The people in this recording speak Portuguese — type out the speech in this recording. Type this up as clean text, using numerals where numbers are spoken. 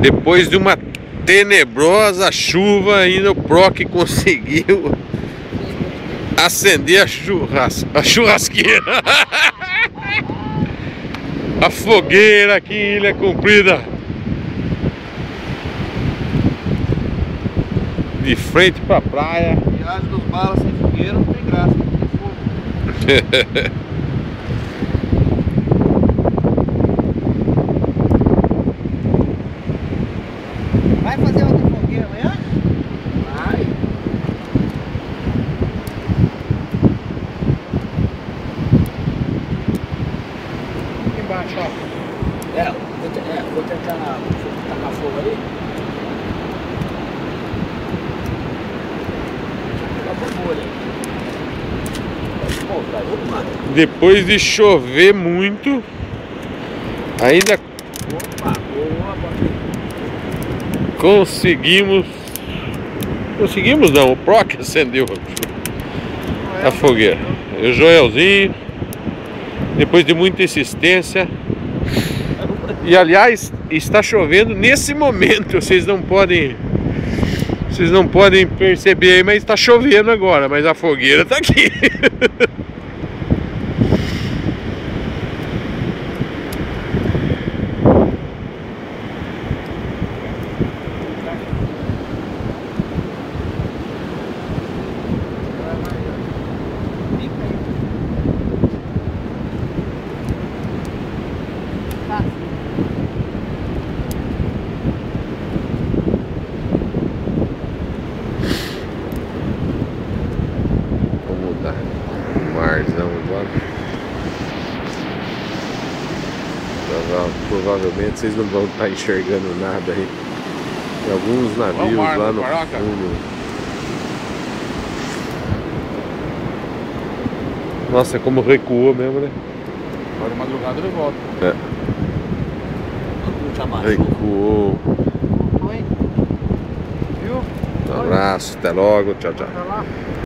Depois de uma tenebrosa chuva, ainda o Proc conseguiu acender a churrasqueira. A fogueira aqui em Ilha Comprida. De frente pra praia. Viagem dos balas sem fogueira não tem graça, não tem fogo. Vai fazer outra fogueira amanhã? Vai. Aqui embaixo, ó. Vou tentar tacar fogo ali. Depois de chover muito, ainda conseguimos não, o Proc acendeu a fogueira. E o Joelzinho, depois de muita insistência, e aliás está chovendo nesse momento, vocês não podem perceber, mas está chovendo agora, mas a fogueira está aqui. Marzão agora. Provavelmente vocês não vão estar enxergando nada aí. Tem alguns navios lá no fundo. Nossa, como recuou mesmo, né? Agora de madrugada ele volta. É. Recuou. Oi. Viu? Um abraço, até logo, tchau, tchau.